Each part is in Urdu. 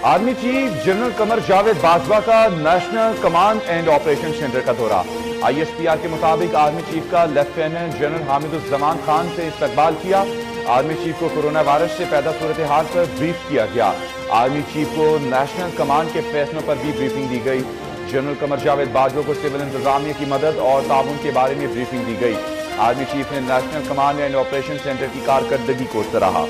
Army chief general Qamar Javed Bajwa کا national command and operation centre کا دورہ۔ آئی ایس پی آر کے مطابق آرمی چیف کا لیفٹیننٹ جنرل حامد الزمان خان سے استقبال کیا۔ آرمی چیف کو کرونا وائرس سے پیدا صورتحال پر بریف کیا گیا۔ آرمی چیف کو نیشنل کمانڈ کے فیصلوں پر بھی بریفنگ دی گئی۔ جنرل قمر جاوید باجوہ کو سول انتظامیہ کی مدد اور تعاون کے بارے میں بریفنگ دی گئی۔ آرمی چیف نے national command and operation centre کی کارکردگی کو سراہا۔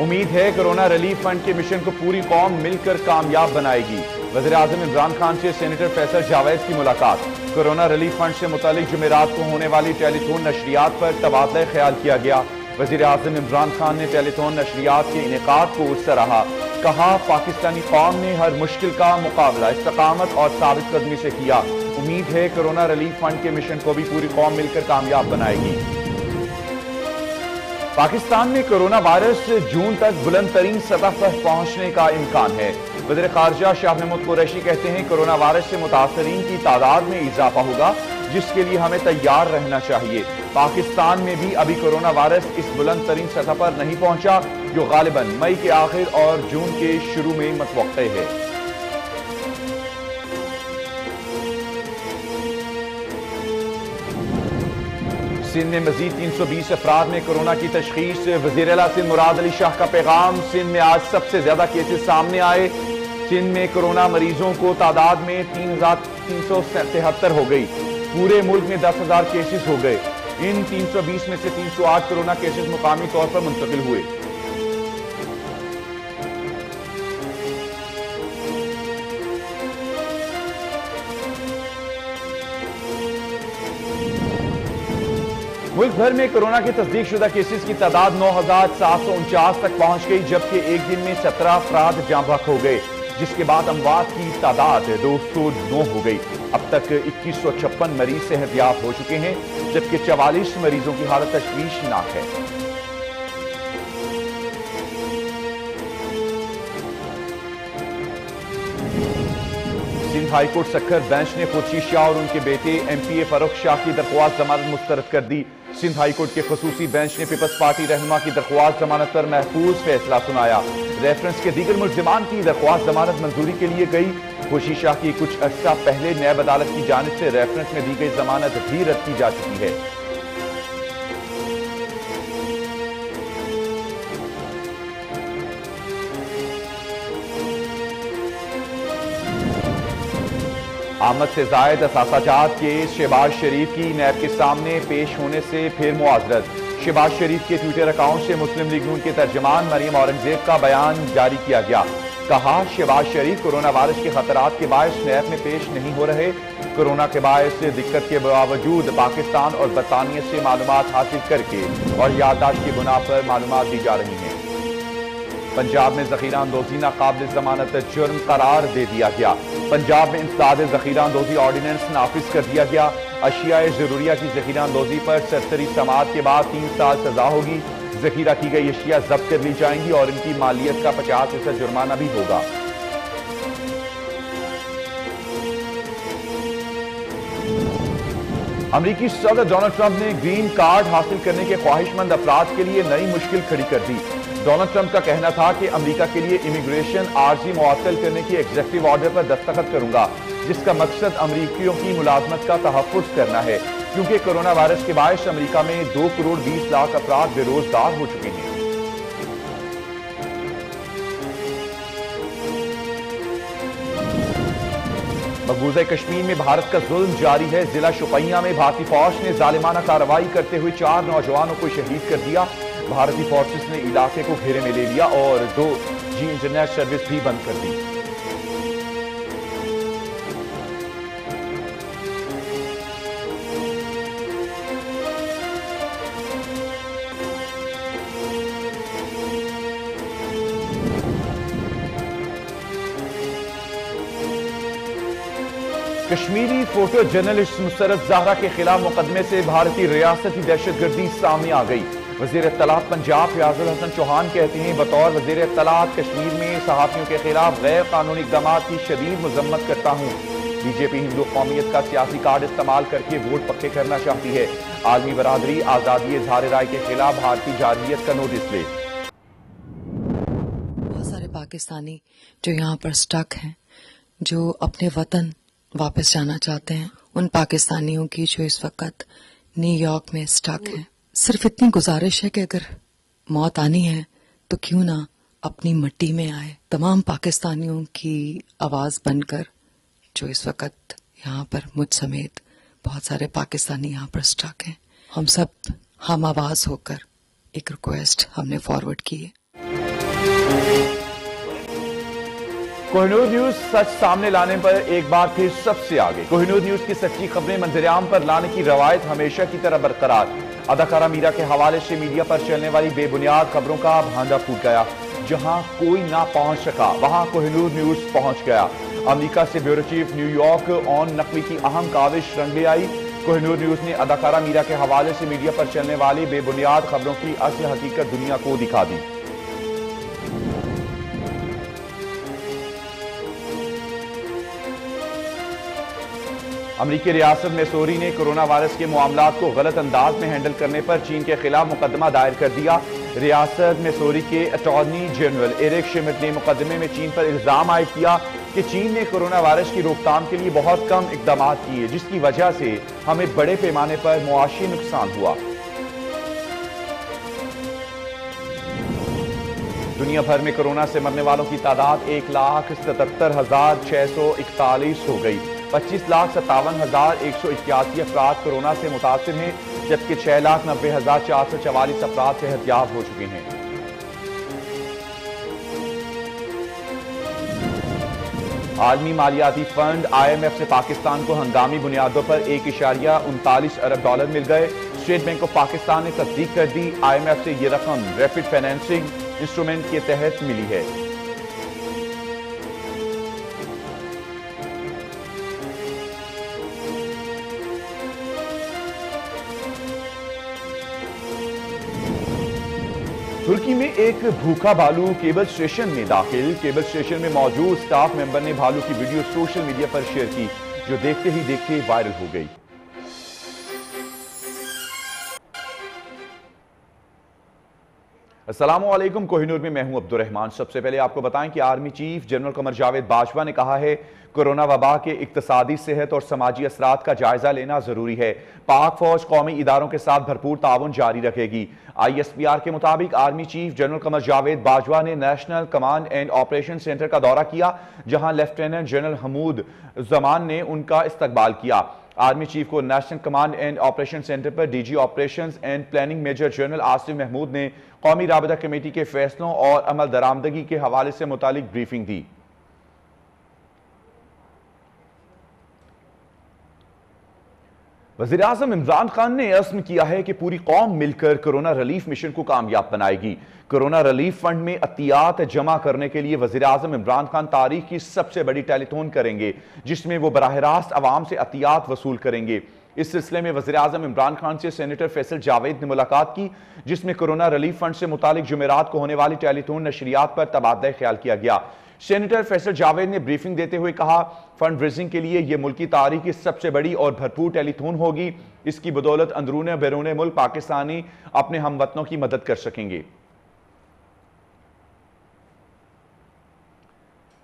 امید ہے کرونا ریلیف فنڈ کے مشن کو پوری قوم مل کر کامیاب بنائے گی۔ وزیر اعظم عمران خان سے سینیٹر فیصل جاوید کی ملاقات۔ کرونا ریلیف فنڈ سے متعلق جمعرات کو ہونے والی ٹیلی تھون نشریات پر تبادلہ خیال کیا گیا۔ وزیر اعظم عمران خان نے ٹیلی تھون نشریات کے انعقاد کو سراہا۔ کہا پاکستانی قوم نے ہر مشکل کا مقابلہ استقامت اور ثابت قدمی سے کیا۔ امید ہے کرونا ریلیف فنڈ کے مشن کو بھی پوری قوم مل کر کامیاب بنائے گی۔ پاکستان میں کرونا وائرس جون تک بلند ترین سطح پر پہنچنے کا امکان ہے۔ وزیر خارجہ شاہ محمود قریشی کہتے ہیں کرونا وائرس سے متاثرین کی تعداد میں اضافہ ہوگا، جس کے لیے ہمیں تیار رہنا چاہیے۔ پاکستان میں بھی ابھی کرونا وائرس اس بلند ترین سطح پر نہیں پہنچا، جو غالباً مئی کے آخر اور جون کے شروع میں متوقع ہے۔ سندھ میں مزید 320 افراد میں کرونا کی تشخیص۔ وزیر اعلیٰ سندھ مراد علی شاہ کا پیغام۔ سندھ میں آج سب سے زیادہ کیسز سامنے آئے۔ سندھ میں کرونا مریضوں کو تعداد میں 3373 ہو گئی۔ پورے ملک میں 10,000 کیسز ہو گئے۔ ان 320 میں سے 308 کرونا کیسز مقامی طور پر منتقل ہوئے۔ ملک بھر میں کرونا کے تصدیق شدہ کیسز کی تعداد 9,749 تک پہنچ گئی، جبکہ ایک دن میں 17 افراد جاں بحق ہو گئے، جس کے بعد اموات کی تعداد 209 ہو گئی۔ اب تک 2156 مریض صحت یاب ہو چکے ہیں، جبکہ 44 مریضوں کی حالت تشویشناک ہے۔ Sindh high court Sukkur bench نے خورشید شاہ اور ان کے بیٹے ایم پی اے فاروق شاہ کی درخواست ضمانت مسترد کر دی۔ سندھ ہائی کورٹ کے خصوصی بینچ نے پیپلز پارٹی رہنما کی درخواست ضمانت پر محفوظ فیصلہ سنایا۔ ریفرنس کے دیگر ملزمان کی درخواست ضمانت منظوری کے لیے گئی۔ خورشید شاہ کی کچھ عرصہ پہلے نیب عدالت کی جانب سے ریفرنس میں دی گئی ضمانت بھی رد کی جا چکی ہے۔ آمد سے زائد اثاثہ جات کیس، شہباز شریف کی نیب کے سامنے پیش ہونے سے پھر معذرت۔ شہباز شریف کے ٹویٹر اکاؤنٹ سے مسلم لیگ نون کے ترجمان مریم اورنگزیب کا بیان جاری کیا گیا۔ کہا شہباز شریف کرونا وائرس کے خطرات کے باعث نیب میں پیش نہیں ہو رہے۔ کرونا کے باعث دقت کے باوجود پاکستان اور برطانیہ سے معلومات حاصل کر کے اور یادداشت کی بنا پر معلومات دی جا رہی ہیں۔ پنجاب میں ذخیرہ اندوزی ناقابل ضمانت جرم قرار دے دیا گیا۔ پنجاب میں انسداد ذخیرہ اندوزی آرڈیننس نافذ کر دیا گیا۔ اشیاء ضروریہ کی ذخیرہ اندوزی پر سرسری سماعت کے بعد 3 سال سزا ہوگی۔ ذخیرہ کی گئی اشیاء ضبط کر لی جائیں گی اور ان کی مالیت کا 50% جرمانہ بھی ہوگا۔ امریکی صدر ڈونلڈ ٹرمپ نے گرین کارڈ حاصل کرنے کے خواہش مند افراد کے لیے نئی مشکل کھڑی کر دی۔ ڈونلڈ ٹرمپ کا کہنا تھا کہ امریکہ کے لیے امیگریشن عارضی معطل کرنے کی ایگزیکٹو آرڈر پر دستخط کروں گا، جس کا مقصد امریکیوں کی ملازمت کا تحفظ کرنا ہے، کیونکہ کرونا وائرس کے باعث امریکہ میں 2 کروڑ 20 لاکھ افراد بے روزگار ہو چکے ہیں۔ مقبوضہ کشمیر میں بھارت کا ظلم جاری ہے۔ ضلع شوپیاں میں بھارتی فوج نے ظالمانہ کارروائی کرتے ہوئے 4 نوجوانوں کو شہید کر دیا۔ بھارتی فورسز نے علاقے کو گھیرے میں لے لیا اور 2G انٹرنیٹ سروس بھی بند کر دی۔ کشمیری فوٹو جرنلسٹ مسرت زہرا کے خلاف مقدمے سے بھارتی ریاستی دہشت گردی سامنے آ گئی۔ وزیر اطلاعات پنجاب فیاض الحسن چوہان کہتے ہیں بطور وزیر اطلاعات کشمیر میں صحافیوں کے خلاف غیر قانونی اقدامات کی شدید مذمت کرتا ہوں۔ بی جے پی ہندو قومیت کا سیاسی کارڈ استعمال کر کے ووٹ پکے کرنا چاہتی ہے۔ عالمی برادری آزادی اظہار رائے کے خلاف بھارتی جارحیت کا نوٹس لے۔ بہت سارے پاکستانی جو یہاں پر سٹک ہیں، جو اپنے وطن واپس جانا چاہتے ہیں، ان پاکستانیوں کی جو اس وقت نیو یارک میں سٹک ہیں، صرف اتنی گزارش ہے کہ اگر موت آنی ہے تو کیوں نہ اپنی مٹی میں آئے۔ تمام پاکستانیوں کی آواز بن کر جو اس وقت یہاں پر مجھ سمیت بہت سارے پاکستانی یہاں پر سٹک ہیں، ہم سب ہم آواز ہو کر ایک ریکویسٹ ہم نے فارورڈ کی ہے۔ کوہ نور نیوز سچ سامنے لانے پر ایک بار پھر سب سے آگے۔ کوہ نور نیوز کی سچی خبریں منظر عام پر لانے کی روایت ہمیشہ کی طرح برقرار۔ اداکارہ میرا کے حوالے سے میڈیا پر چلنے والی بے بنیاد خبروں کا بھانڈا پھوٹ گیا۔ جہاں کوئی نہ پہنچ سکا وہاں کوہ نور نیوز پہنچ گیا۔ امریکہ سے بیورو چیف نیو یارک آن نقوی کی اہم کاوش رنگ لے آئی۔ کوہ نور نیوز نے اداکارہ میرا کے حوالے سے میڈیا پر چلنے والی بے بنیاد خبروں کی اصل حقیقت دنیا کو دکھا دی۔ امریکی ریاست میسوری نے کرونا وائرس کے معاملات کو غلط انداز میں ہینڈل کرنے پر چین کے خلاف مقدمہ دائر کر دیا۔ ریاست میسوری کے اٹارنی جنرل ایرک شمٹ نے مقدمے میں چین پر الزام عائد کیا کہ چین نے کرونا وائرس کی روک تھام کے لیے بہت کم اقدامات کیے، جس کی وجہ سے ہمیں بڑے پیمانے پر معاشی نقصان ہوا۔ دنیا بھر میں کرونا سے مرنے والوں کی تعداد 1,77,641 ہو گئی۔ 25,57,181 افراد کرونا سے متاثر ہیں، جبکہ 6,90,444 افراد صحت یاب ہو چکے ہیں۔ عالمی مالیاتی فنڈ IMF سے پاکستان کو ہنگامی بنیادوں پر $1.39 ارب مل گئے۔ اسٹیٹ بینک آف پاکستان نے تصدیق کر دی، IMF سے یہ رقم ریپڈ فائنینسنگ انسٹرومنٹ کے تحت ملی ہے۔ ترکی میں ایک بھوکا بھالو کیبل اسٹیشن میں داخل۔ کیبل اسٹیشن میں موجود سٹاف ممبر نے بھالو کی ویڈیو سوشل میڈیا پر شیئر کی، جو دیکھتے ہی دیکھتے وائرل ہو گئی۔ السلام علیکم، کوہ نور میں میں ہوں عبد الرحمان۔ سب سے پہلے آپ کو بتائیں کہ army chief general Qamar Javed Bajwa نے کہا ہے کورونا وبا کے اقتصادی، صحت اور سماجی اثرات کا جائزہ لینا ضروری ہے۔ پاک فوج قومی اداروں کے ساتھ بھرپور تعاون جاری رکھے گی۔ ISPR کے مطابق army chief general Qamar Javed Bajwa نے national command and operation centre کا دورہ کیا، جہاں لیفٹیننٹ جنرل حمود زمان نے ان کا استقبال کیا۔ آرمی چیف کو national command and operation centre پر DG operations and planning major general Asif Mahmood نے قومی رابطہ کمیٹی کے فیصلوں اور عمل درآمدگی کے حوالے سے متعلق بریفنگ دی۔ وزیراعظم عمران خان نے عزم کیا ہے کہ پوری قوم مل کر کرونا ریلیف مشن کو کامیاب بنائے گی۔ کرونا ریلیف فنڈ میں عطیات جمع کرنے کے لیے وزیراعظم عمران خان تاریخ کی سب سے بڑی ٹیلی تھون کریں گے، جس میں وہ براہ راست عوام سے عطیات وصول کریں گے۔ اس سلسلے میں وزیراعظم عمران خان سے سینیٹر فیصل جاوید نے ملاقات کی، جس میں کرونا ریلیف فنڈ سے متعلق جمعرات کو ہونے والی ٹیلی تھون نشریات پر تبادلہ خیال کیا گیا۔ سینیٹر فیصل جاوید نے بریفنگ دیتے ہوئے کہا، فنڈ ریزنگ کے لیے یہ ملکی تاریخ کی سب سے بڑی اور بھرپور ٹیلی تھون ہوگی۔ اس کی بدولت اندرون و بیرون ملک پاکستانی اپنے ہم وطنوں کی مدد کر سکیں گے۔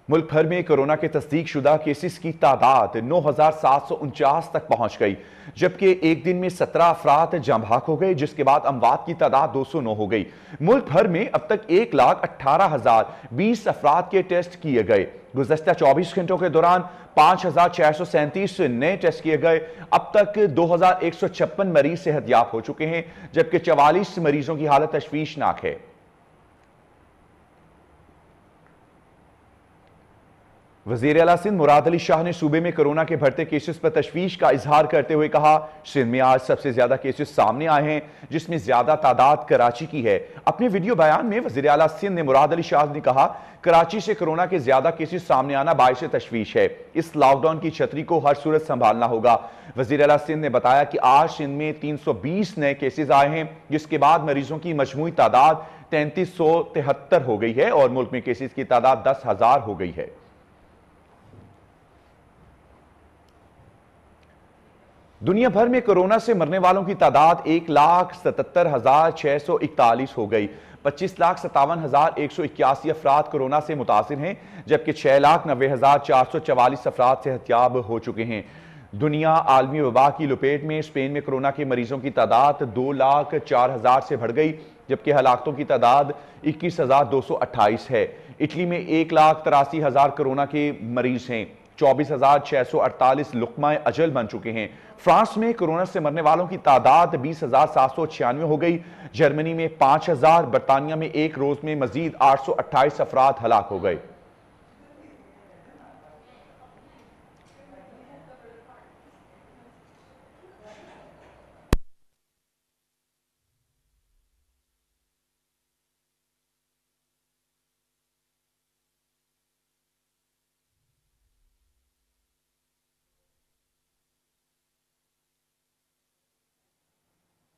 ملک بھر میں کرونا کے تصدیق شدہ کیسز کی تعداد 9,749 تک پہنچ گئی، جبکہ ایک دن میں 17 افراد جاں بحق ہو گئے، جس کے بعد اموات کی تعداد 209 ہو گئی۔ ملک بھر میں اب تک 1,18,020 افراد کے ٹیسٹ کیے گئے۔ گزشتہ 24 گھنٹوں کے دوران 5,637 نئے ٹیسٹ کیے گئے۔ اب تک 2,156 مریض صحت یاب ہو چکے ہیں، جبکہ 44 مریضوں کی حالت تشویشناک ہے۔ وزیر اعلیٰ سندھ مراد علی شاہ نے صوبے میں کرونا کے بڑھتے کیسز پر تشویش کا اظہار کرتے ہوئے کہا، سندھ میں آج سب سے زیادہ کیسز سامنے آئے ہیں، جس میں زیادہ تعداد کراچی کی ہے۔ اپنے ویڈیو بیان میں وزیر اعلیٰ سندھ نے مراد علی شاہ نے کہا، کراچی سے کرونا کے زیادہ کیسز سامنے آنا باعث تشویش ہے۔ اس لاک ڈاؤن کی چھتری کو ہر صورت سنبھالنا ہوگا۔ وزیر اعلیٰ سندھ نے بتایا کہ آج سندھ میں 320 نئے کیسز آئے ہیں، جس کے بعد مریضوں کی مجموعی تعداد 3373 ہو گئی ہے اور ملک میں کیسز کی تعداد 10,000 ہو گئی ہے۔ دنیا بھر میں کورونا سے مرنے والوں کی تعداد 1,77,641 ہو گئی۔ 25,57,181 افراد کورونا سے متاثر ہیں، جبکہ 6,90,444 افراد صحتیاب ہو چکے ہیں۔ دنیا عالمی وبا کی لپیٹ میں، اسپین میں کورونا کے مریضوں کی تعداد 2,04,000 سے بڑھ گئی، جبکہ ہلاکتوں کی تعداد 21,228 ہے۔ اٹلی میں 1,83,000 کورونا کے مریض ہیں، 24,648 لقمہ اجل بن چکے ہیں۔ فرانس میں کورونا سے مرنے والوں کی تعداد 20,796 ہو گئی، جرمنی میں 5,000، برطانیہ میں ایک روز میں مزید 828 افراد ہلاک ہو گئے۔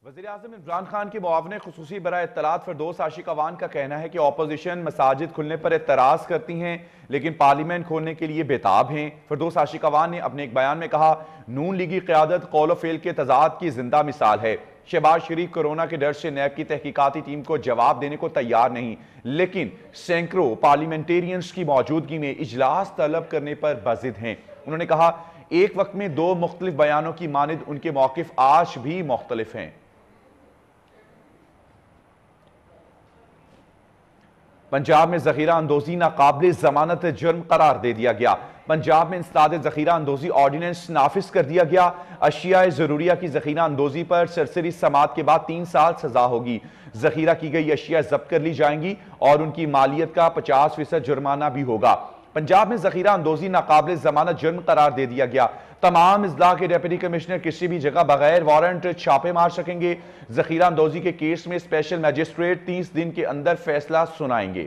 وزیراعظم عمران خان کے معاون خصوصی برائے اطلاعات فردوس عاشق اعوان کا کہنا ہے کہ اپوزیشن مساجد کھلنے پر اعتراض کرتی ہیں لیکن پارلیمنٹ کھولنے کے لیے بےتاب ہیں۔ فردوس عاشق اعوان نے اپنے ایک بیان میں کہا، نون لیگی قیادت قول و فعل کے تضاد کی زندہ مثال ہے۔ شہباز شریف کورونا کے ڈر سے نیب کی تحقیقاتی ٹیم کو جواب دینے کو تیار نہیں، لیکن سینکڑوں پارلیمنٹیرینز کی موجودگی میں اجلاس طلب کرنے پر بضد ہیں۔ انہوں نے کہا، ایک وقت میں دو مختلف بیانوں کی مانند ان کے موقف آج بھی مختلف ہیں۔ پنجاب میں ذخیرہ اندوزی ناقابل ضمانت جرم قرار دے دیا گیا۔ پنجاب میں انسداد ذخیرہ اندوزی آرڈیننس نافذ کر دیا گیا۔ اشیاء ضروریہ کی ذخیرہ اندوزی پر سرسری سماعت کے بعد 3 سال سزا ہوگی۔ ذخیرہ کی گئی اشیاء ضبط کر لی جائیں گی اور ان کی مالیت کا 50% جرمانہ بھی ہوگا۔ پنجاب میں ذخیرہ اندوزی ناقابل ضمانت جرم قرار دے دیا گیا۔ تمام اضلاع کے ڈیپٹی کمشنر کسی بھی جگہ بغیر وارنٹ چھاپے مار سکیں گے۔ ذخیرہ اندوزی کے کیس میں اسپیشل میجسٹریٹ 30 دن کے اندر فیصلہ سنائیں گے۔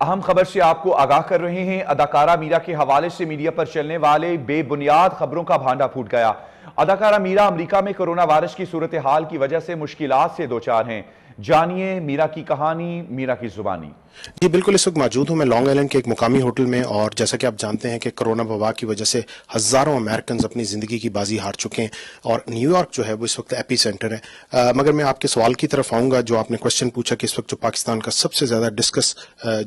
اہم خبر سے آپ کو آگاہ کر رہے ہیں۔ اداکارہ میرا کے حوالے سے میڈیا پر چلنے والے بے بنیاد خبروں کا بھانڈا پھوٹ گیا۔ اداکارہ میرا امریکہ میں کورونا وائرس کی صورتحال کی وجہ سے مشکلات سے دوچار ہیں۔ جانیے میرا کی کہانی، میرا کی زبانی۔ جی بالکل، اس وقت موجود ہوں میں لانگ آئلینڈ کے ایک مقامی ہوٹل میں، اور جیسا کہ آپ جانتے ہیں کہ کرونا وبا کی وجہ سے ہزاروں امریکنز اپنی زندگی کی بازی ہار چکے ہیں، اور نیو یارک جو ہے وہ اس وقت ایپی سینٹر ہے۔ مگر میں آپ کے سوال کی طرف آؤں گا جو آپ نے کوشچن پوچھا کہ اس وقت جو پاکستان کا سب سے زیادہ ڈسکس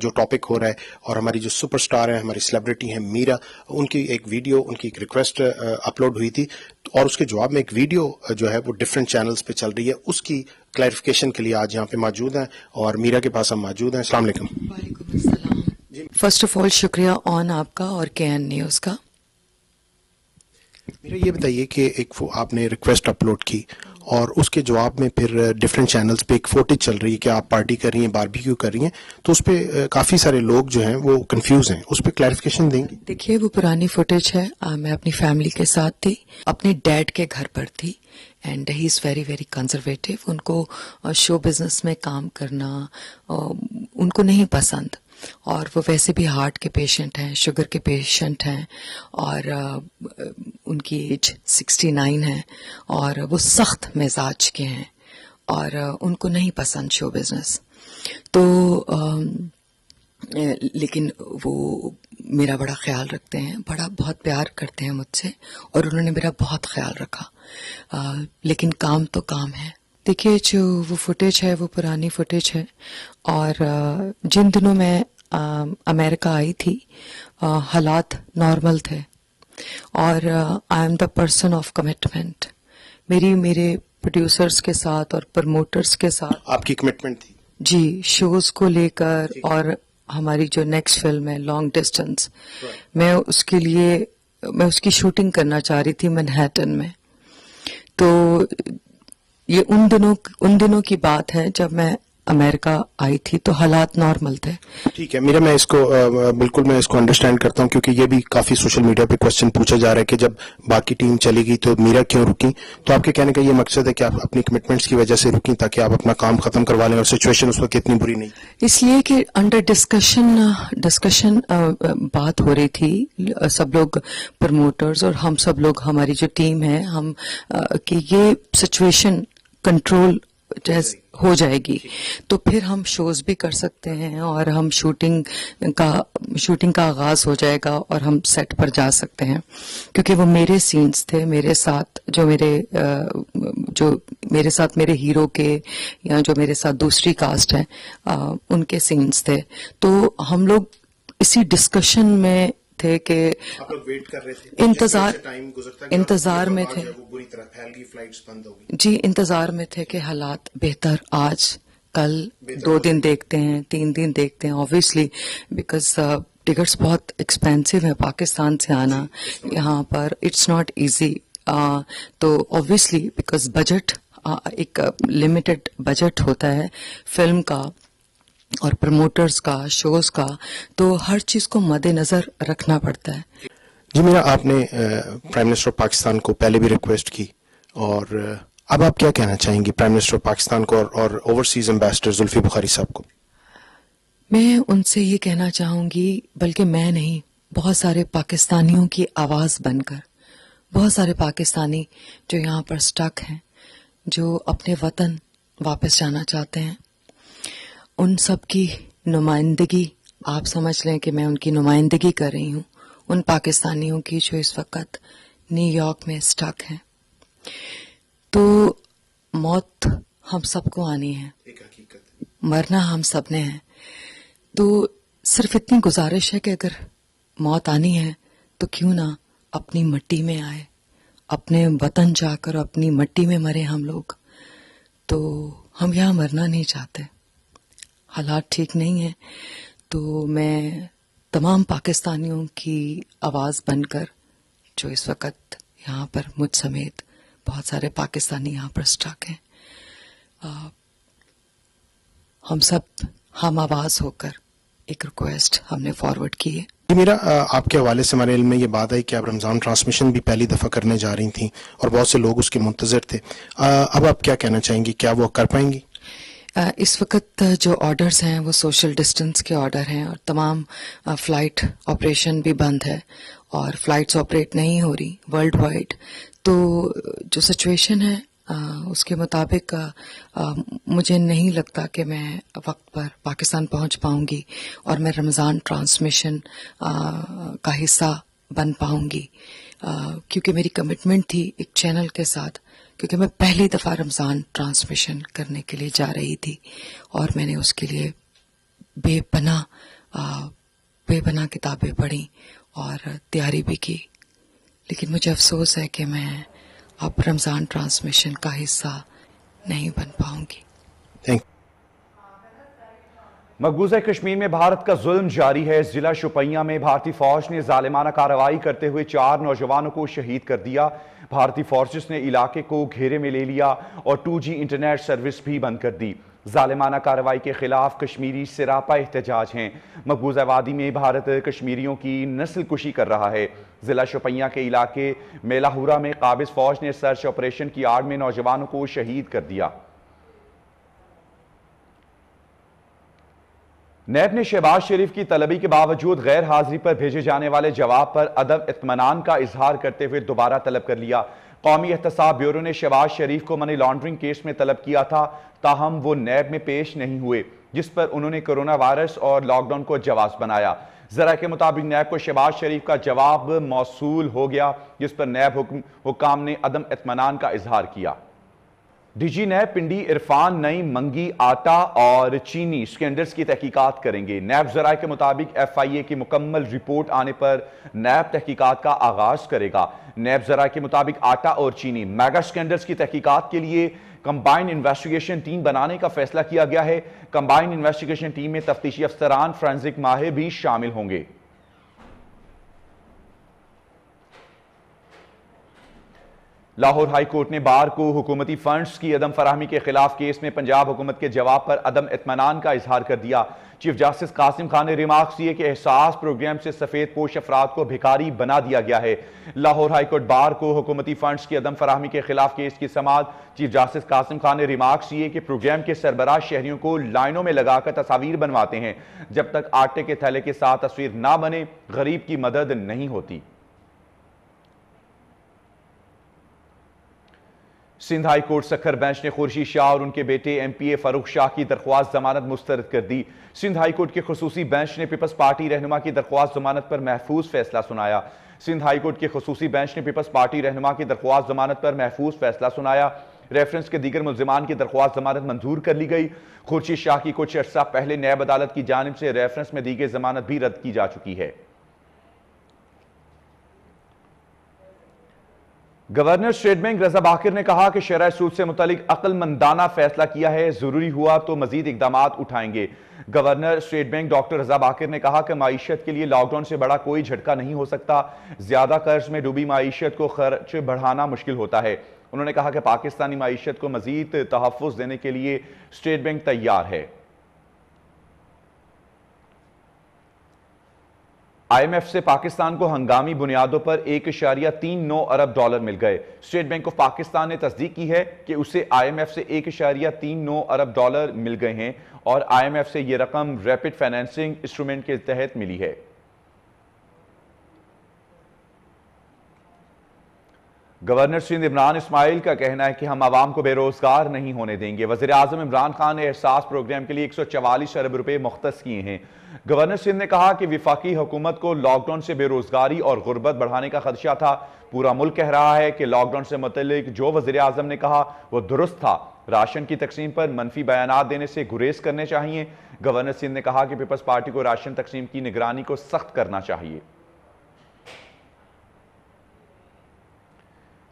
جو ٹاپک ہو رہا ہے، اور ہماری جو سپر سٹار ہیں، ہماری سیلیبریٹی ہیں میرا، ان کی ایک ویڈیو، ان کی ایک ریکویسٹ اپلوڈ ہوئی تھی، اور اس کے جواب میں ایک ویڈیو جو ہے وہ ڈفرینٹ چینلز پہ چل رہی ہے، اس کی کلیریفیکیشن کے لیے آج یہاں پہ موجود ہیں، اور میرا کے پاس ہم موجود ہیں۔ السلام علیکم۔ وعلیکم السلام۔ فرسٹ آف آل شکریہ آن آپ کا اور کے این نیوز کا۔ میرا یہ بتائیے کہ ایک آپ نے ریکویسٹ اپلوڈ کی اور اس کے جواب میں پھر ڈفرینٹ چینلز پہ ایک فوٹیج چل رہی ہے کہ آپ پارٹی کر رہی ہیں، باربیکیو کر رہی ہیں، تو اس پہ کافی سارے لوگ جو ہیں وہ کنفیوز ہیں، اس پہ کلیریفیکیشن دیں گے؟ دیکھیے وہ پرانی فوٹیج ہے، میں اپنی فیملی کے ساتھ تھی، اپنے ڈیڈ کے گھر پر تھی، and he is very very conservative. ان کو شو بزنس میں کام کرنا ان کو نہیں پسند، اور وہ ویسے بھی ہارٹ کے پیشنٹ ہیں، شوگر کے پیشنٹ ہیں، اور ان کی ایج 69 ہے، اور وہ سخت مزاج کے ہیں، اور ان کو نہیں پسند شو بزنس۔ تو لیکن وہ میرا بڑا خیال رکھتے ہیں، بہت پیار کرتے ہیں مجھ سے، اور انہوں نے میرا بہت خیال رکھا، لیکن کام تو کام ہے۔ دیکھیے جو وہ فوٹیج ہے وہ پرانی فوٹیج ہے، اور جن دنوں میں امریکہ آئی تھی حالات نارمل تھے، اور I am the person of commitment. میرے پروڈیوسرز کے ساتھ اور پروموٹرز کے ساتھ آپ کی کمٹمنٹ تھی؟ جی، شوز کو لے کر، اور ہماری جو نیکسٹ فلم ہے لانگ ڈسٹینس، میں اس کی شوٹنگ کرنا چاہ رہی تھی منہیٹن میں۔ تو یہ ان دنوں کی بات ہے جب میں امریکہ آئی تھی، تو حالات نارمل تھے۔ ٹھیک ہے، میں اس کو بالکل میں اس کو انڈرسٹینڈ کرتا ہوں، کیونکہ یہ بھی کافی سوشل میڈیا پہ کوشچن پوچھا جا رہا ہے کہ جب باقی ٹیم چلی گئی تو میرا کیوں رکی؟ تو آپ کے کہنے کا یہ مقصد ہے کہ آپ اپنی کمٹمنٹس کی وجہ سے رکی تاکہ آپ اپنا کام ختم کروا لیں، اور سچویشن اس وقت اتنی بری نہیں؟ اس لیے کہ انڈر ڈسکشن بات ہو رہی تھی، سب لوگ پروموٹرز اور ہم سب لوگ، ہماری جو ٹیم ہے، ہم کہ یہ سچویشن کنٹرول ہو جائے گی تو پھر ہم شوز بھی کر سکتے ہیں اور ہم شوٹنگ کا آغاز ہو جائے گا اور ہم سیٹ پر جا سکتے ہیں، کیونکہ وہ میرے سینز تھے میرے ساتھ، جو میرے ساتھ میرے ہیرو کے یا جو میرے ساتھ دوسری کاسٹ ہے ان کے سینز تھے. تو ہم لوگ اسی ڈسکشن میں تھے کہ ویٹ کر رہے تھے، انتظار میں تھے، جی انتظار میں تھے کہ حالات بہتر آج کل 2 دن دیکھتے ہیں 3 دن دیکھتے ہیں، آبویسلی بیکاز ٹکٹس بہت ایکسپینسو ہیں پاکستان سے آنا یہاں پر، اٹس ناٹ ایزی. تو آبویسلی بیکاز بجٹ ایک لمیٹڈ بجٹ ہوتا ہے فلم کا اور پروموٹرز کا، شوز کا، تو ہر چیز کو مد نظر رکھنا پڑتا ہے. جی میرا، آپ نے پرائم منسٹر آف پاکستان کو پہلے بھی ریکویسٹ کی، اور اب آپ کیا کہنا چاہیں گی پرائم منسٹر آف پاکستان کو اور اوورسیز ایمبیسڈر زلفی بخاری صاحب کو؟ میں ان سے یہ کہنا چاہوں گی، بلکہ میں نہیں، بہت سارے پاکستانیوں کی آواز بن کر، بہت سارے پاکستانی جو یہاں پر سٹک ہیں، جو اپنے وطن واپس جانا چاہتے ہیں، ان سب کی نمائندگی، آپ سمجھ لیں کہ میں ان کی نمائندگی کر رہی ہوں، ان پاکستانیوں کی جو اس وقت نیو یارک میں سٹک ہیں. تو موت ہم سب کو آنی ہے، مرنا ہم سب نے ہے. تو صرف اتنی گزارش ہے کہ اگر موت آنی ہے تو کیوں نہ اپنی مٹی میں آئے، اپنے وطن جا کر اپنی مٹی میں مرے ہم لوگ. تو ہم یہاں مرنا نہیں چاہتے، حالات ٹھیک نہیں ہیں. تو میں تمام پاکستانیوں کی آواز بن کر، جو اس وقت یہاں پر مجھ سمیت بہت سارے پاکستانی یہاں پر سٹک ہیں، ہم سب ہم آواز ہو کر ایک ریکویسٹ ہم نے فارورڈ کی ہے. میرا، آپ کے حوالے سے ہمارے علم میں یہ بات ہے کہ آپ رمضان ٹرانسمیشن بھی پہلی دفعہ کرنے جا رہی تھیں اور بہت سے لوگ اس کے منتظر تھے. اب آپ کیا کہنا چاہیں گی، کیا وہ کر پائیں گی؟ اس وقت جو آرڈرز ہیں وہ سوشل ڈسٹنس کے آرڈر ہیں، اور تمام فلائٹ آپریشن بھی بند ہے اور فلائٹس آپریٹ نہیں ہو رہی ورلڈ وائڈ. تو جو سچویشن ہے اس کے مطابق مجھے نہیں لگتا کہ میں وقت پر پاکستان پہنچ پاؤں گی اور میں رمضان ٹرانسمیشن کا حصہ بن پاؤں گی، کیونکہ میری کمٹمنٹ تھی ایک چینل کے ساتھ، کیونکہ میں پہلی دفعہ رمضان ٹرانسمیشن کرنے کے لیے جا رہی تھی اور میں نے اس کے لیے بے پناہ کتابیں پڑھی اور تیاری بھی کی. لیکن مجھے افسوس ہے کہ میں اب رمضان ٹرانسمیشن کا حصہ نہیں بن پاؤں گی. مقبوضہ کشمیر میں بھارت کا ظلم جاری ہے. ضلع شوپیاں میں بھارتی فوج نے ظالمانہ کارروائی کرتے ہوئے 4 نوجوانوں کو شہید کر دیا. بھارتی فورسز نے علاقے کو گھیرے میں لے لیا اور 2G انٹرنیٹ سروس بھی بند کر دی. ظالمانہ کارروائی کے خلاف کشمیری سراپا احتجاج ہیں. مقبوضہ وادی میں بھارت کشمیریوں کی نسل کشی کر رہا ہے. ضلع شوپیاں کے علاقے میلاہورا میں قابض فوج نے سرچ آپریشن کی آڑ میں نوجوانوں کو شہید کر دیا. نیب نے شہباز شریف کی طلبی کے باوجود غیر حاضری پر بھیجے جانے والے جواب پر عدم اطمینان کا اظہار کرتے ہوئے دوبارہ طلب کر لیا. قومی احتساب بیورو نے شہباز شریف کو منی لانڈرنگ کیس میں طلب کیا تھا، تاہم وہ نیب میں پیش نہیں ہوئے، جس پر انہوں نے کرونا وائرس اور لاک ڈاؤن کو جواز بنایا. ذرائع کے مطابق نیب کو شہباز شریف کا جواب موصول ہو گیا، جس پر نیب حکام نے عدم اطمینان کا اظہار کیا. D G NAB Pindi Irfan Naeem Mangi آٹا اور چینی سکینڈلز کی تحقیقات کریں گے. نیب ذرائع کے مطابق FIA کی مکمل رپورٹ آنے پر نیب تحقیقات کا آغاز کرے گا. نیب ذرائع کے مطابق آٹا اور چینی میگا سکینڈلز کی تحقیقات کے لیے کمبائن انویسٹیگیشن ٹیم بنانے کا فیصلہ کیا گیا ہے. کمبائن انویسٹیگیشن ٹیم میں تفتیشی افسران، فرینزک ماہر بھی شامل ہوں گے. لاہور ہائی کورٹ نے بار کو حکومتی فنڈز کی عدم فراہمی کے خلاف کیس میں پنجاب حکومت کے جواب پر عدم اطمینان کا اظہار کر دیا. چیف جسٹس قاسم خان نے ریمارکس کیے کہ احساس پروگرام سے سفید پوش افراد کو بھکاری بنا دیا گیا ہے. لاہور ہائی کورٹ بار کو حکومتی فنڈز کی عدم فراہمی کے خلاف کیس کی سماعت. چیف جسٹس قاسم خان نے ریمارکس کیے کہ پروگرام کے سربراہ شہریوں کو لائنوں میں لگا کر تصاویر بنواتے ہیں. جب تک آٹے کے تھیلے کے ساتھ تصویر نہ بنے، غریب کی مدد نہیں ہوتی. Sindh high court Sukkur bench نے خورشید شاہ اور ان کے بیٹے ایم پی اے فاروق شاہ کی درخواست ضمانت مسترد کر دی۔ سندھ ہائی کورٹ کے خصوصی بینچ نے پیپلز پارٹی رہنما کی درخواست ضمانت پر محفوظ فیصلہ سنایا۔ سندھ ہائی کورٹ کے خصوصی بینچ نے پیپلز پارٹی رہنما کی درخواست ضمانت پر محفوظ فیصلہ سنایا۔ ریفرنس کے دیگر ملزمان کی درخواست ضمانت منظور کر لی گئی۔ خورشید شاہ کی کچھ عرصہ پہلے نیب عدالت کی جانب سے ریفرنس میں دی گئی ضمانت بھی رد کی جا چکی ہے۔ گورنر اسٹیٹ بینک رضا باقر نے کہا کہ شرح سود سے متعلق عقل مندانہ فیصلہ کیا ہے، ضروری ہوا تو مزید اقدامات اٹھائیں گے۔ گورنر اسٹیٹ بینک ڈاکٹر رضا باقر نے کہا کہ معیشت کے لیے لاک ڈاؤن سے بڑا کوئی جھٹکا نہیں ہو سکتا، زیادہ قرض میں ڈوبی معیشت کو خرچ بڑھانا مشکل ہوتا ہے۔ انہوں نے کہا کہ پاکستانی معیشت کو مزید تحفظ دینے کے لیے اسٹیٹ بینک تیار ہے۔ آئی ایم ایف سے پاکستان کو ہنگامی بنیادوں پر 1.39 ارب ڈالر مل گئے۔ اسٹیٹ بینک آف پاکستان نے تصدیق کی ہے کہ اسے آئی ایم ایف سے 1.39 ارب ڈالر مل گئے ہیں اور آئی ایم ایف سے یہ رقم ریپڈ فائنینسنگ انسٹرومنٹ کے تحت ملی ہے۔ گورنر سندھ عمران اسماعیل کا کہنا ہے کہ ہم عوام کو بے روزگار نہیں ہونے دیں گے۔ وزیر اعظم عمران خان نے احساس پروگرام کے لیے 144 ارب روپے مختص کیے ہیں۔ گورنر سندھ نے کہا کہ وفاقی حکومت کو لاک ڈاؤن سے بے روزگاری اور غربت بڑھانے کا خدشہ تھا۔ پورا ملک کہہ رہا ہے کہ لاک ڈاؤن سے متعلق جو وزیر اعظم نے کہا وہ درست تھا۔ راشن کی تقسیم پر منفی بیانات دینے سے گریز کرنے چاہیے۔ گورنر سندھ نے کہا کہ پیپلز پارٹی کو راشن تقسیم کی نگرانی کو سخت کرنا چاہیے۔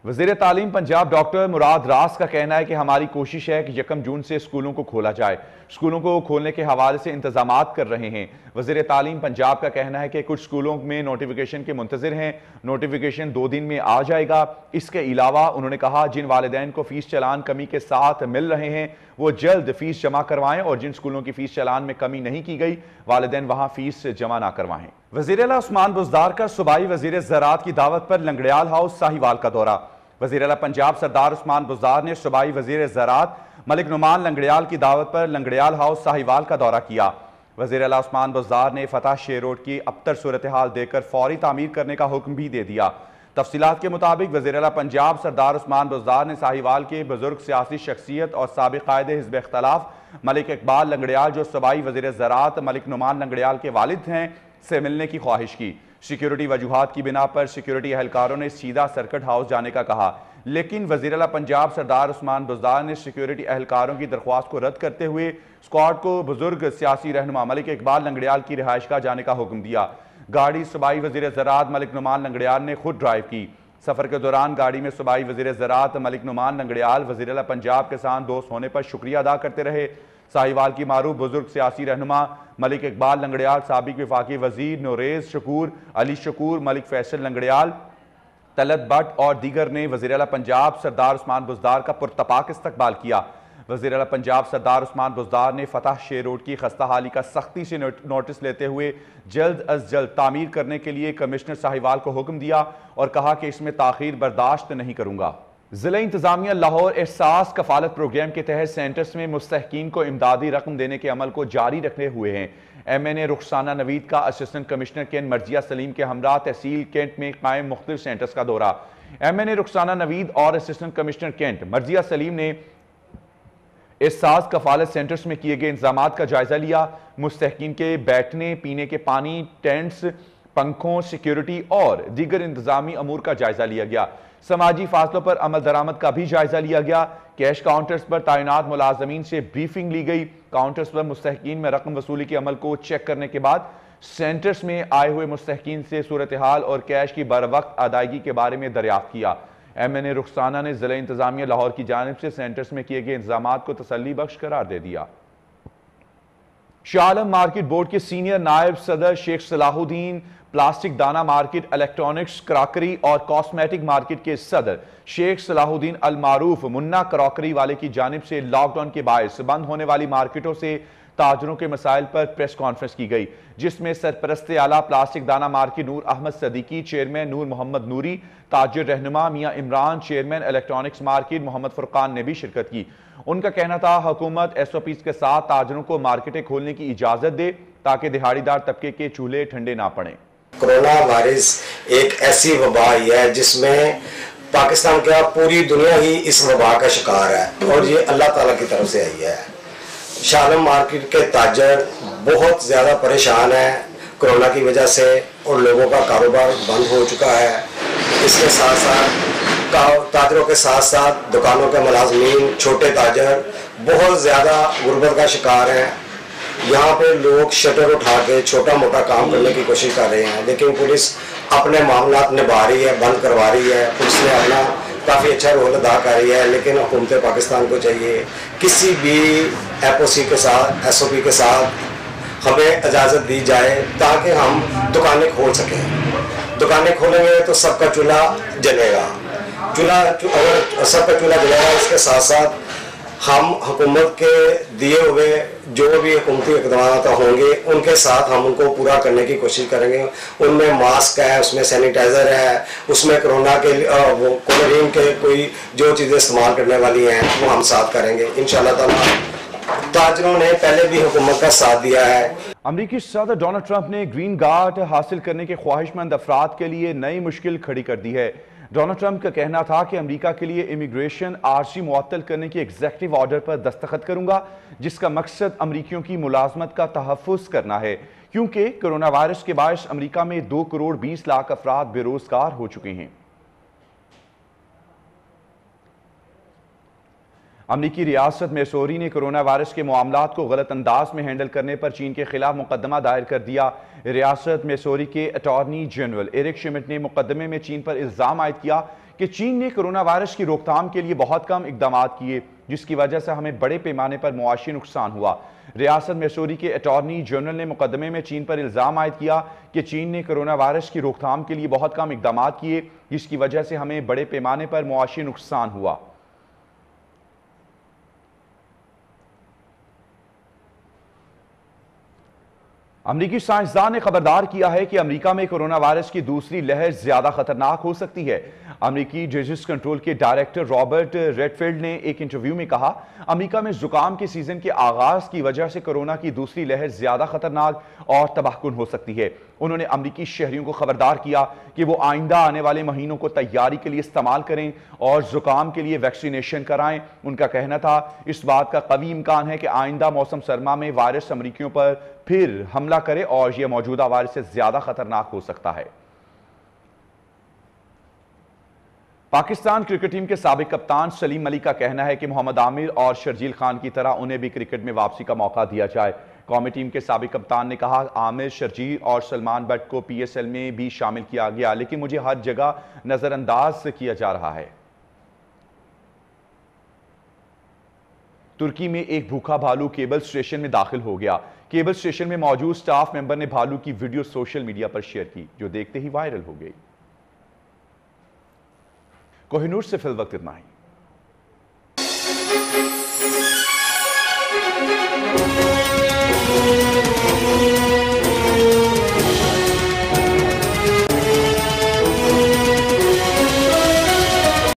وزیر تعلیم پنجاب ڈاکٹر مراد راس کا کہنا ہے کہ ہماری کوشش ہے کہ 1 جون سے اسکولوں کو کھولا جائے۔ اسکولوں کو کھولنے کے حوالے سے انتظامات کر رہے ہیں۔ وزیر تعلیم پنجاب کا کہنا ہے کہ کچھ اسکولوں میں نوٹیفیکیشن کے منتظر ہیں، نوٹیفیکیشن 2 دن میں آ جائے گا۔ اس کے علاوہ انہوں نے کہا جن والدین کو فیس چلان کمی کے ساتھ مل رہے ہیں وہ جلد فیس جمع کروائیں اور جن اسکولوں کی فیس چلان میں کمی نہیں کی گئی والدین وہاں فیس جمع نہ کروائیں۔ وزیر اعلیٰ عثمان بزدار کا صوبائی وزیر زراعت کی دعوت پر لنگڑیال ہاؤس ساہیوال کا دورہ۔ وزیر اعلیٰ پنجاب سردار عثمان بزدار نے صوبائی وزیر زراعت ملک نعمان لنگڑیال کی دعوت پر لنگڑیال ہاؤس ساہیوال کا دورہ کیا۔ وزیر اعلیٰ عثمان بزدار نے فتح شیر روڈ کی ابتر صورتحال دے کر فوری تعمیر کرنے کا حکم بھی دے دیا۔ تفصیلات کے مطابق وزیر اعلیٰ پنجاب سردار عثمان بزدار نے ساہیوال کے بزرگ سیاسی شخصیت اور سابق قائد حزب اختلاف ملک اقبال لنگڑیال جو صوبائی وزیر زراعت ملک نعمان لنگڑیال کے والد ہیں سے ملنے کی خواہش کی۔ سیکیورٹی وجوہات کی بنا پر سیکیورٹی اہلکاروں نے سیدھا سرکٹ ہاؤس جانے کا کہا، لیکن وزیر اعلیٰ پنجاب سردار عثمان بزدار نے سیکیورٹی اہلکاروں کی درخواست کو رد کرتے ہوئے اسکواڈ کو بزرگ سیاسی رہنما ملک اقبال لنگڑیال کی رہائش گاہ جانے کا حکم دیا۔ گاڑی صوبائی وزیر زراعت ملک نعمان لنگڑیال نے خود ڈرائیو کی۔ سفر کے دوران گاڑی میں صوبائی وزیر زراعت ملک نعمان لنگڑیال وزیر اعلیٰ پنجاب کے ساتھ دوست ہونے پر شکریہ ادا کرتے رہے۔ ساہیوال کی معروف بزرگ سیاسی رہنما ملک اقبال لنگڑیال، سابق وفاقی وزیر نوریز شکور، علی شکور، ملک فیصل لنگڑیال، طلعت بٹ اور دیگر نے وزیر اعلیٰ پنجاب سردار عثمان بزدار کا پرتپاک استقبال کیا۔ وزیر اعلیٰ پنجاب سردار عثمان بزدار نے فتح شیر روڈ کی خستہ حالی کا سختی سے نوٹس لیتے ہوئے جلد از جلد تعمیر کرنے کے لیے کمشنر ساہیوال کو حکم دیا اور کہا کہ اس میں تاخیر برداشت نہیں کروں گا۔ ضلع انتظامیہ لاہور احساس کفالت پروگرام کے تحت سینٹرز میں مستحقین کو امدادی رقم دینے کے عمل کو جاری رکھے ہوئے ہیں۔ ایم این اے رخسانہ نوید کا اسسٹنٹ کمشنر کینٹ مرضیہ سلیم کے ہمراہ تحصیل کینٹ میں قائم مختلف سینٹرز کا دورہ۔ ایم این اے رخسانہ نوید اور اسسٹنٹ کمشنر کینٹ مرضیہ سلیم نے احساس کفالت سینٹرز میں کیے گئے انتظامات کا جائزہ لیا۔ مستحقین کے بیٹھنے، پینے کے پانی، ٹینٹس، پنکھوں، سیکیورٹی اور دیگر انتظامی امور کا جائزہ لیا گیا۔ سماجی فاصلوں پر عمل درآمد کا بھی جائزہ لیا گیا۔ کیش کاؤنٹرز پر تعینات ملازمین سے بریفنگ لی گئی۔ کاؤنٹرز پر مستحقین میں رقم وصولی کے عمل کو چیک کرنے کے بعد سینٹرز میں آئے ہوئے مستحقین سے صورتحال اور کیش کی بروقت ادائیگی کے بارے میں دریافت کیا۔ ایم این اے رخسانہ نے ضلع انتظامیہ لاہور کی جانب سے سینٹرز میں کیے گئے انتظامات کو تسلی بخش قرار دے دیا۔ شاہ عالم مارکیٹ بورڈ کے سینئر نائب صدر شیخ صلاح الدین، پلاسٹک دانہ مارکیٹ، الیکٹرانکس، کراکری اور کاسمیٹک مارکیٹ کے صدر شیخ صلاح الدین المعروف منا کراکری والے کی جانب سے لاک ڈاؤن کے باعث بند ہونے والی مارکیٹوں سے تاجروں کے مسائل پر پریس کانفرنس کی گئی، جس میں سرپرست اعلیٰ پلاسٹک دانہ مارکیٹ نور احمد صدیقی، چیئرمین نور محمد نوری، تاجر رہنما میاں عمران، چیئرمین الیکٹرانکس مارکیٹ محمد فرقان نے بھی شرکت کی۔ ان کا کہنا تھا حکومت ایس او پیز کے ساتھ تاجروں کو مارکیٹیں کھولنے کی اجازت دے تاکہ دہاڑی دار طبقے کے چولہے ٹھنڈے نہ پڑیں۔ کرونا وائرس ایک ایسی وبا ہے جس میں پاکستان کیا پوری دنیا ہی اس وبا کا شکار ہے اور یہ اللہ تعالیٰ کی طرف سے آئی ہے. شاہ عالم مارکیٹ کے تاجر بہت زیادہ پریشان ہیں کرونا کی وجہ سے اور لوگوں کا کاروبار بند ہو چکا ہے. اس کے ساتھ ساتھ تاجروں کے ساتھ ساتھ دکانوں کے ملازمین چھوٹے تاجر بہت زیادہ غربت کا شکار ہیں. یہاں پہ لوگ شٹر اٹھا کے چھوٹا موٹا کام کرنے کی کوشش کر رہے ہیں لیکن پولیس اپنے معاملات نبھا رہی ہے, بند کروا رہی ہے. پولیس نے اپنا کافی اچھا رول ادا کر رہی ہے لیکن حکومت پاکستان کو چاہیے کسی بھی ایس او پی کے ساتھ ہمیں اجازت دی جائے تاکہ ہم دکانیں کھول سکیں. دکانیں کھولیں گے تو سب کا چولہا جلے گا. اگر سب کا چولہا جلے گا اس کے ساتھ ساتھ ہم حکومت کے دیے ہوئے جو بھی حکومتی اقدامات ہوں گے ان کے ساتھ ہم ان کو پورا کرنے کی کوشش کریں گے. ان میں ماسک ہے, اس میں سینیٹائزر ہے, اس میں کرونا کے کلورین کے کوئی جو چیزیں استعمال کرنے والی ہیں وہ ہم ساتھ کریں گے انشاءاللہ تعالیٰ. تاجروں نے پہلے بھی حکومت کا ساتھ دیا ہے. امریکی صدر ڈونلڈ ٹرمپ نے گرین کارڈ حاصل کرنے کے خواہش مند افراد کے لیے نئی مشکل کھڑی کر دی ہے. ڈونلڈ ٹرمپ کا کہنا تھا کہ امریکہ کے لیے امیگریشن عارضی معطل کرنے کی ایگزیکٹو آرڈر پر دستخط کروں گا جس کا مقصد امریکیوں کی ملازمت کا تحفظ کرنا ہے کیونکہ کرونا وائرس کے باعث امریکہ میں 2 کروڑ 20 لاکھ افراد بے روزگار ہو چکے ہیں. امریکی ریاست میسوری نے کرونا وائرس کے معاملات کو غلط انداز میں ہینڈل کرنے پر چین کے خلاف مقدمہ دائر کر دیا. ریاست میسوری کے اٹارنی جنرل ایرک شمٹ نے مقدمے میں چین پر الزام عائد کیا کہ چین نے کرونا وائرس کی روک تھام کے لیے بہت کم اقدامات کیے جس کی وجہ سے ہمیں بڑے پیمانے پر معاشی نقصان ہوا. ریاست میسوری کے اٹارنی جنرل نے مقدمے میں چین پر الزام عائد کیا کہ چین نے کرونا وائرس کی روک تھام کے لیے بہت کم اقدامات کیے جس کی وجہ سے ہمیں بڑے پیمانے پر معاشی نقصان ہوا. امریکی سائنسدان نے خبردار کیا ہے کہ امریکہ میں کرونا وائرس کی دوسری لہر زیادہ خطرناک ہو سکتی ہے. امریکی ڈیزیز کنٹرول کے ڈائریکٹر رابرٹ ریڈفیلڈ نے ایک انٹرویو میں کہا امریکہ میں زکام کے سیزن کے آغاز کی وجہ سے کرونا کی دوسری لہر زیادہ خطرناک اور تباہ کن ہو سکتی ہے. انہوں نے امریکی شہریوں کو خبردار کیا کہ وہ آئندہ آنے والے مہینوں کو تیاری کے لیے استعمال کریں اور زکام کے لیے ویکسینیشن کرائیں. ان کا کہنا تھا اس بات کا قوی امکان ہے کہ آئندہ موسم سرما میں وائرس امریکیوں پر پھر حملہ کرے اور یہ موجودہ وائرس سے زیادہ خطرناک ہو سکتا ہے. پاکستان کرکٹ ٹیم کے سابق کپتان سلیم علی کا کہنا ہے کہ محمد عامر اور شرجیل خان کی طرح انہیں بھی کرکٹ میں واپسی کا موقع دیا جائے. قومی ٹیم کے سابق کپتان نے کہا عامر, شرجیل اور سلمان بٹ کو پی ایس ایل میں بھی شامل کیا گیا لیکن مجھے ہر جگہ نظر انداز کیا جا رہا ہے. ترکی میں ایک بھوکا بھالو کیبل سٹیشن میں داخل ہو گیا. کیبل سٹیشن میں موجود سٹاف ممبر نے بھالو کی ویڈیو سوشل میڈیا پر شیئر کی جو دیکھتے ہی وائرل ہو گئی. کوہ نور سے فی الوقت اتنا ہی.